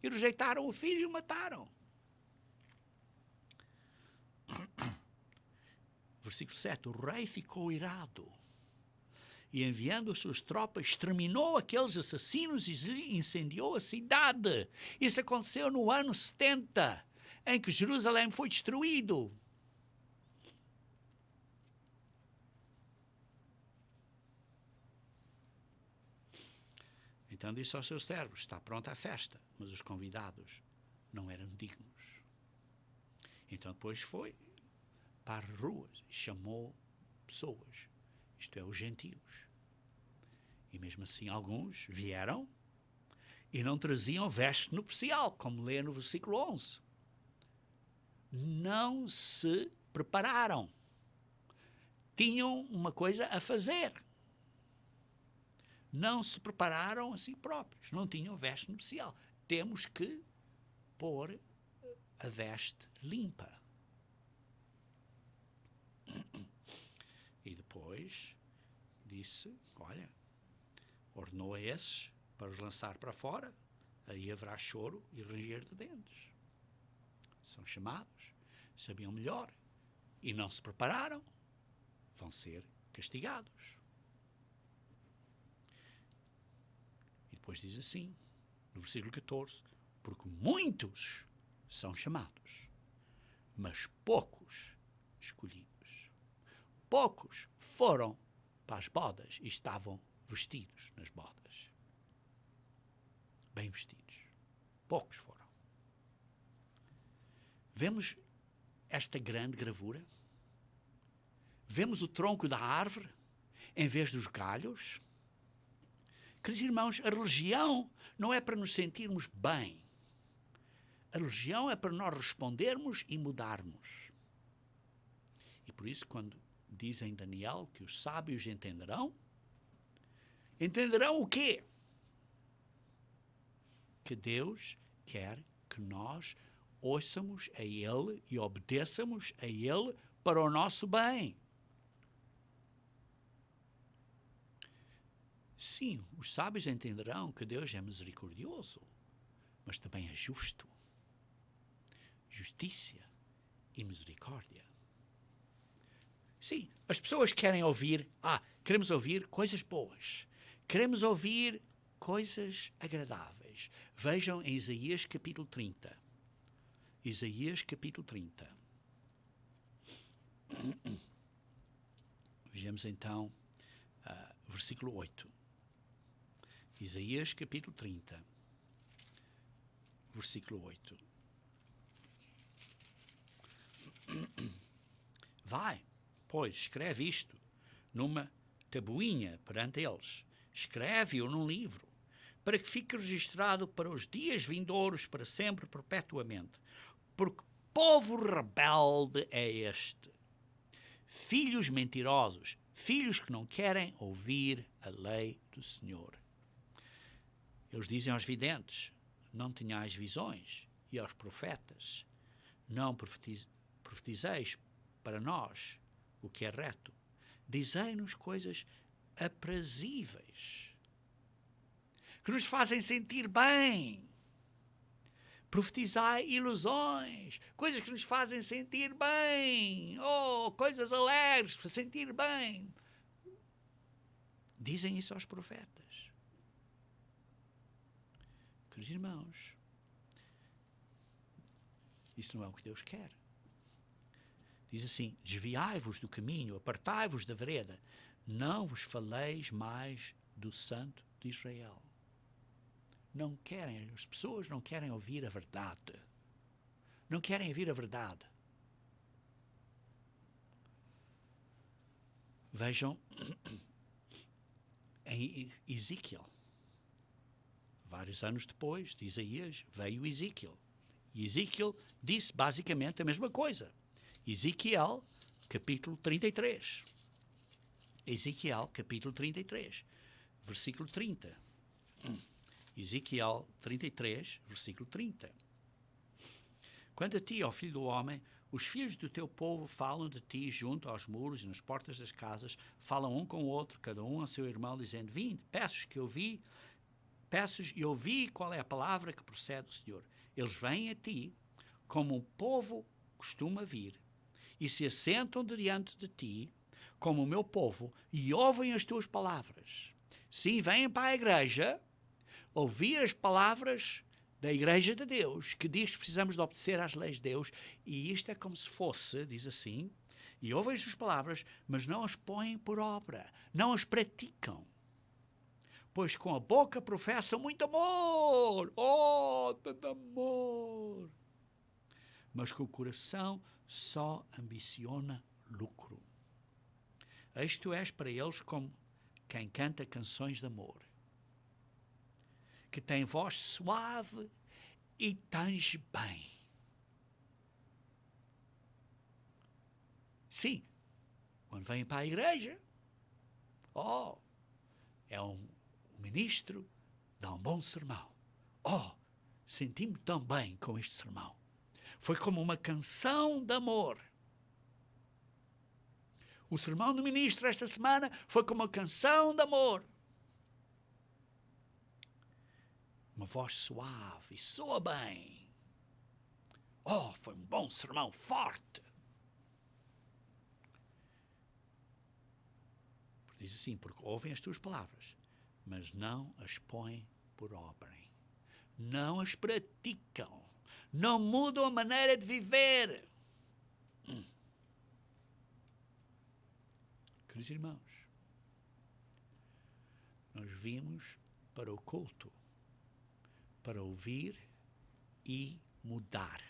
E rejeitaram o Filho e o mataram. Versículo 7. O rei ficou irado. E enviando as suas tropas, exterminou aqueles assassinos e incendiou a cidade. Isso aconteceu no ano 70, em que Jerusalém foi destruído. Então disse aos seus servos: está pronta a festa, mas os convidados não eram dignos. Então depois foi para as ruas e chamou pessoas, isto é, os gentios. E mesmo assim alguns vieram e não traziam veste nupcial, como lê no versículo 11. Não se prepararam. Tinham uma coisa a fazer. Não se prepararam a si próprios. Não tinham veste nupcial. Temos que pôr a veste limpa. E depois disse, olha, ordenou a esses para os lançar para fora, aí haverá choro e ranger de dentes. São chamados, sabiam melhor e não se prepararam, vão ser castigados. E depois diz assim, no versículo 14, porque muitos são chamados, mas poucos escolhidos. Poucos foram para as bodas e estavam vestidos nas bodas. Bem vestidos. Poucos foram. Vemos esta grande gravura? Vemos o tronco da árvore em vez dos galhos? Queridos irmãos, a religião não é para nos sentirmos bem. A religião é para nós respondermos e mudarmos. E por isso, quando diz em Daniel que os sábios entenderão o quê? Que Deus quer que nós ouçamos a Ele e obedeçamos a Ele para o nosso bem. Sim, os sábios entenderão que Deus é misericordioso, mas também é justo. Justiça e misericórdia. Sim, as pessoas querem ouvir, queremos ouvir coisas boas. Queremos ouvir coisas agradáveis. Vejam em Isaías capítulo 30. Isaías capítulo 30. Vejamos então versículo 8. Isaías capítulo 30, versículo 8. Vai, pois, escreve isto numa tabuinha perante eles. Escreve-o num livro, para que fique registrado para os dias vindouros, para sempre, perpetuamente. Porque povo rebelde é este. Filhos mentirosos, filhos que não querem ouvir a lei do Senhor. Eles dizem aos videntes, não tenhais visões, e aos profetas, não profetizeis para nós o que é reto. Dizei-nos coisas aprazíveis, que nos fazem sentir bem. Profetizai ilusões, coisas que nos fazem sentir bem. Coisas alegres, para sentir bem. Dizem isso aos profetas. Queridos irmãos, isso não é o que Deus quer. Diz assim, desviai-vos do caminho, apartai-vos da vereda, não vos faleis mais do Santo de Israel. Não querem, as pessoas não querem ouvir a verdade. Não querem ouvir a verdade. Vejam em Ezequiel. Vários anos depois de Isaías, veio Ezequiel. E Ezequiel disse basicamente a mesma coisa. Ezequiel, capítulo 33. Ezequiel, capítulo 33, versículo 30. Ezequiel 33, versículo 30. Quanto a ti, ó filho do homem, os filhos do teu povo falam de ti junto aos muros e nas portas das casas, falam um com o outro, cada um ao seu irmão, dizendo, vinde, peço e ouvi qual é a palavra que procede do Senhor. Eles vêm a ti, como o povo costuma vir, e se assentam diante de ti, como o meu povo, e ouvem as tuas palavras. Sim, vêm para a igreja, ouvir as palavras da Igreja de Deus, que diz que precisamos de obedecer às leis de Deus, e isto é como se fosse, diz assim, e ouvem as suas palavras, mas não as põem por obra, não as praticam. Pois com a boca professam muito amor, tanto amor, mas com o coração só ambiciona lucro. Isto és para eles como quem canta canções de amor, que tem voz suave e tange bem. Sim, quando vêm para a igreja, é um ministro, dá um bom sermão. Senti-me tão bem com este sermão. Foi como uma canção de amor. O sermão do ministro esta semana foi como uma canção de amor. Uma voz suave e soa bem. Foi um bom sermão, forte. Diz assim, porque ouvem as tuas palavras, mas não as põem por obra. Não as praticam. Não mudam a maneira de viver. Queridos irmãos, nós vimos para o culto, para ouvir e mudar.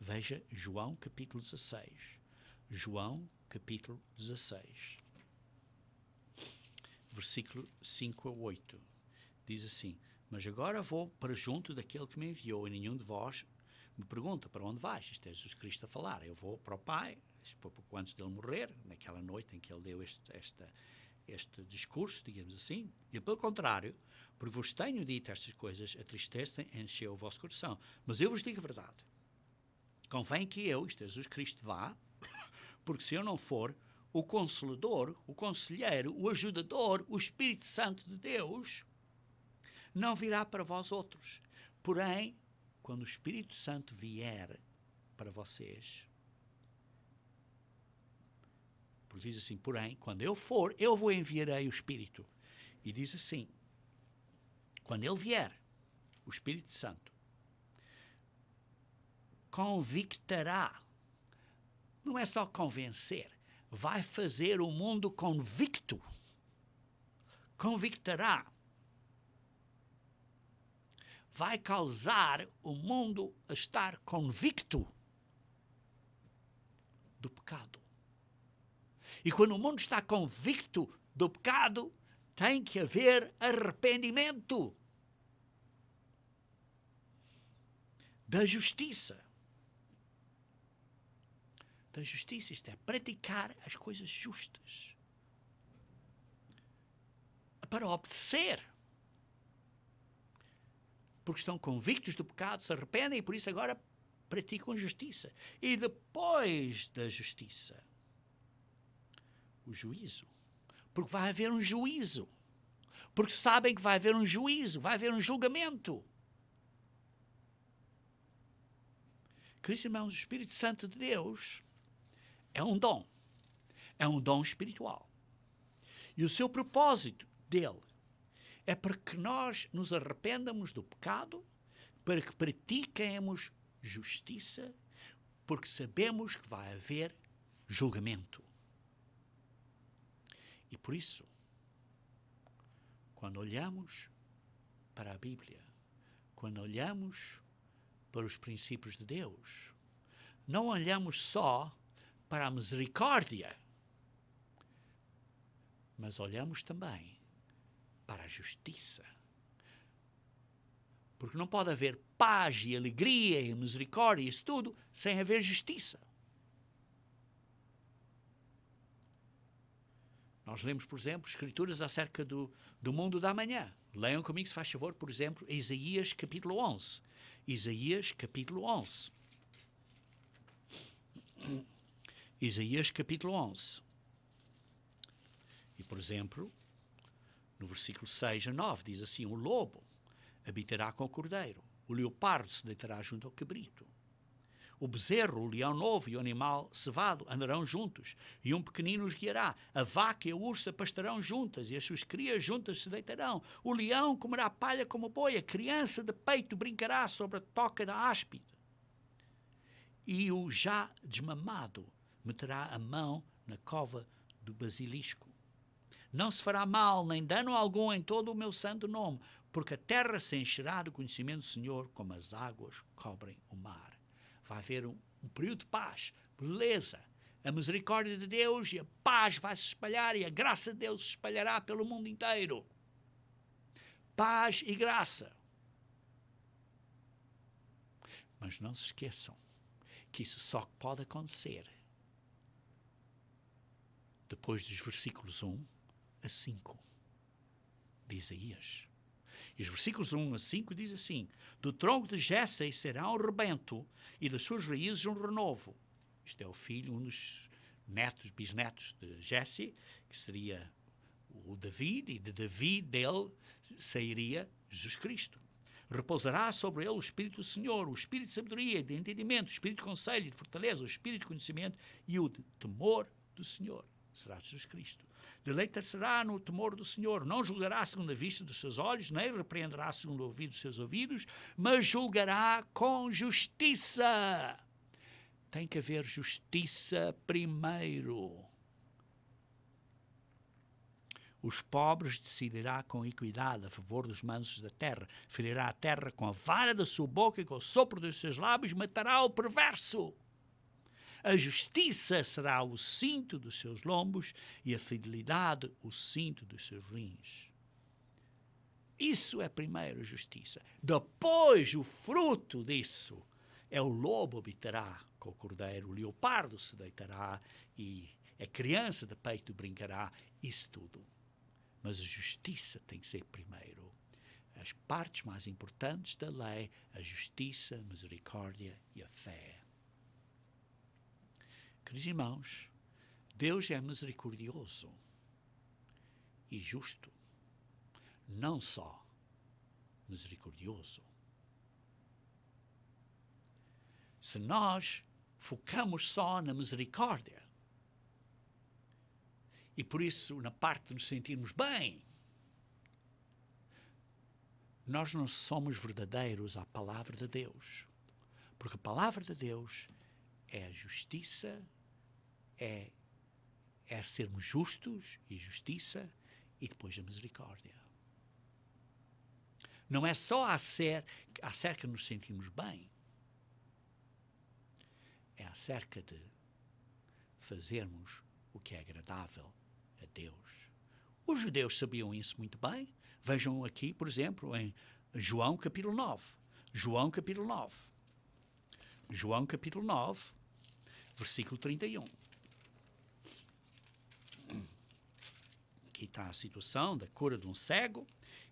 Veja João capítulo 16. João capítulo 16. Versículo 5 a 8. Diz assim: mas agora vou para junto daquele que me enviou, e nenhum de vós me pergunta para onde vais. Isto é Jesus Cristo a falar. Eu vou para o Pai, pouco antes dele morrer, naquela noite em que ele deu este discurso, digamos assim. E pelo contrário, porque vos tenho dito estas coisas, a tristeza encheu o vosso coração. Mas eu vos digo a verdade. Convém que eu, isto é Jesus Cristo, vá, porque se eu não for, o Consolador, o Conselheiro, o Ajudador, o Espírito Santo de Deus, não virá para vós outros. Porém, quando o Espírito Santo vier para vocês, porque diz assim, porém, quando eu for, eu vos enviarei o Espírito. E diz assim, quando ele vier, o Espírito Santo, convictará, não é só convencer, vai fazer o mundo convicto. Convictará. Vai causar o mundo a estar convicto do pecado. E quando o mundo está convicto do pecado, tem que haver arrependimento da justiça. Da justiça, isto é, praticar as coisas justas. Para obedecer. Porque estão convictos do pecado, se arrependem e por isso agora praticam justiça. E depois da justiça, o juízo. Porque vai haver um juízo. Porque sabem que vai haver um juízo, vai haver um julgamento. Queridos irmãos, o Espírito Santo de Deus é um dom. É um dom espiritual. E o seu propósito dele é para que nós nos arrependamos do pecado, para que pratiquemos justiça, porque sabemos que vai haver julgamento. E por isso, quando olhamos para a Bíblia, quando olhamos para os princípios de Deus, não olhamos só para a misericórdia, mas olhamos também para a justiça. Porque não pode haver paz e alegria e misericórdia e isso tudo sem haver justiça. Nós lemos, por exemplo, escrituras acerca do mundo da manhã. Leiam comigo, se faz favor, por exemplo, Isaías capítulo 11. Isaías capítulo 11. Isaías capítulo 11. E, por exemplo, no versículo 6 a 9, diz assim, o lobo habitará com o cordeiro, o leopardo se deitará junto ao cabrito. O bezerro, o leão novo e o animal cevado andarão juntos, e um pequenino os guiará. A vaca e a ursa pastarão juntas, e as suas crias juntas se deitarão. O leão comerá palha como o boi, a criança de peito brincará sobre a toca da áspide. E o já desmamado meterá a mão na cova do basilisco. Não se fará mal, nem dano algum em todo o meu santo nome, porque a terra se encherá do conhecimento do Senhor, como as águas cobrem o mar. Vai haver um período de paz, beleza. A misericórdia de Deus e a paz vai se espalhar e a graça de Deus se espalhará pelo mundo inteiro. Paz e graça. Mas não se esqueçam que isso só pode acontecer depois dos versículos 1 a 5 de Isaías. E os versículos 1 a 5 diz assim, do tronco de Jessé será um rebento e das suas raízes um renovo. Isto é o filho, um dos netos, bisnetos de Jessé, que seria o David, e de David dele sairia Jesus Cristo. Repousará sobre ele o Espírito do Senhor, o Espírito de sabedoria, de entendimento, o Espírito de conselho e de fortaleza, o Espírito de conhecimento e o de temor do Senhor. Será Jesus Cristo. Deleitar-se-á no temor do Senhor, não julgará segundo a vista dos seus olhos, nem repreenderá segundo o ouvido dos seus ouvidos, mas julgará com justiça. Tem que haver justiça primeiro. Os pobres decidirá com equidade a favor dos mansos da terra. Ferirá a terra com a vara da sua boca e com o sopro dos seus lábios matará o perverso. A justiça será o cinto dos seus lombos e a fidelidade o cinto dos seus rins. Isso é primeiro a justiça. Depois, o fruto disso é o lobo habitará com o cordeiro, o leopardo se deitará e a criança de peito brincará. Isso tudo. Mas a justiça tem que ser primeiro. As partes mais importantes da lei, a justiça, a misericórdia e a fé. Queridos irmãos, Deus é misericordioso e justo. Não só misericordioso. Se nós focamos só na misericórdia e por isso na parte de nos sentirmos bem, nós não somos verdadeiros à palavra de Deus. Porque a palavra de Deus é a justiça, é sermos justos e justiça e depois a misericórdia. Não é só acerca de nos sentirmos bem. É acerca de fazermos o que é agradável a Deus. Os judeus sabiam isso muito bem. Vejam aqui, por exemplo, em João capítulo 9. João capítulo 9. João capítulo 9, versículo 31. Aqui está a situação da cura de um cego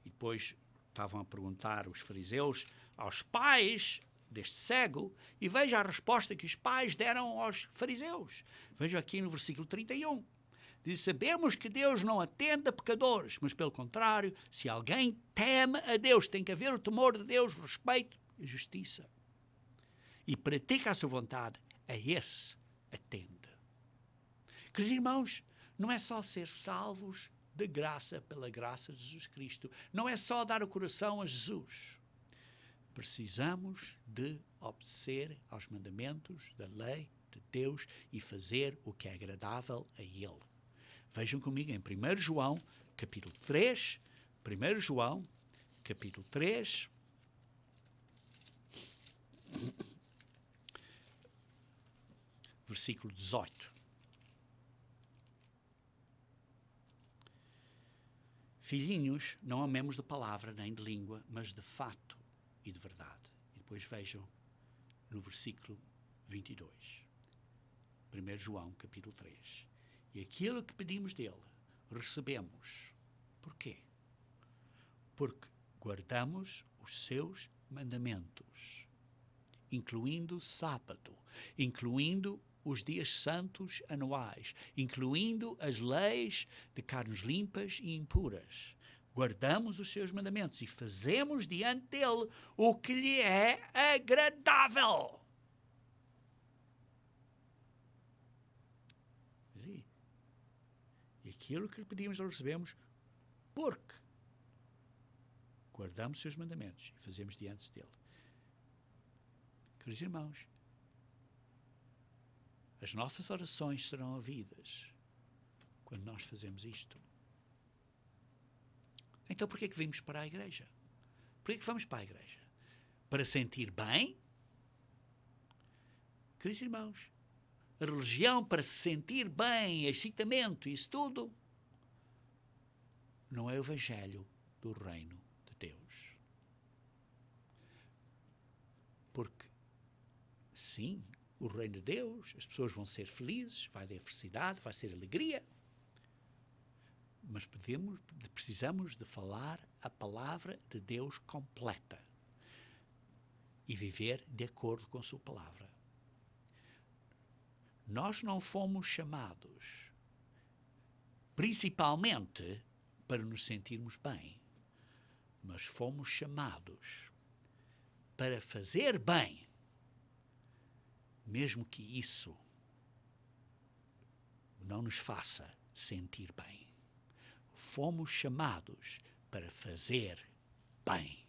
e depois estavam a perguntar os fariseus aos pais deste cego e veja a resposta que os pais deram aos fariseus. Vejam aqui no versículo 31. Diz, sabemos que Deus não atende a pecadores, mas pelo contrário, se alguém teme a Deus, tem que haver o temor de Deus, o respeito e a justiça. E pratica a sua vontade, a esse atende. Queridos irmãos, não é só ser salvos de graça pela graça de Jesus Cristo. Não é só dar o coração a Jesus. Precisamos de obedecer aos mandamentos da lei de Deus e fazer o que é agradável a Ele. Vejam comigo em 1 João, capítulo 3. 1 João, capítulo 3. Versículo 18. Filhinhos, não amemos de palavra nem de língua, mas de fato e de verdade. E depois vejam no versículo 22. 1 João, capítulo 3. E aquilo que pedimos dele, recebemos. Porquê? Porque guardamos os seus mandamentos, incluindo o sábado, incluindo os dias santos anuais, incluindo as leis de carnes limpas e impuras. Guardamos os seus mandamentos e fazemos diante dele o que lhe é agradável. E aquilo que lhe pedimos, nós recebemos, porque guardamos os seus mandamentos e fazemos diante dele. Queridos irmãos, as nossas orações serão ouvidas quando nós fazemos isto. Então, por que é que vimos para a igreja? Por que é que vamos para a igreja? Para sentir bem? Queridos irmãos, a religião para se sentir bem, excitamento, isso tudo, não é o evangelho do reino de Deus. Porque, sim, o reino de Deus, as pessoas vão ser felizes, vai haver felicidade, vai ser alegria. Mas precisamos de falar a palavra de Deus completa e viver de acordo com a sua palavra. Nós não fomos chamados principalmente para nos sentirmos bem, mas fomos chamados para fazer bem, mesmo que isso não nos faça sentir bem. Fomos chamados para fazer bem.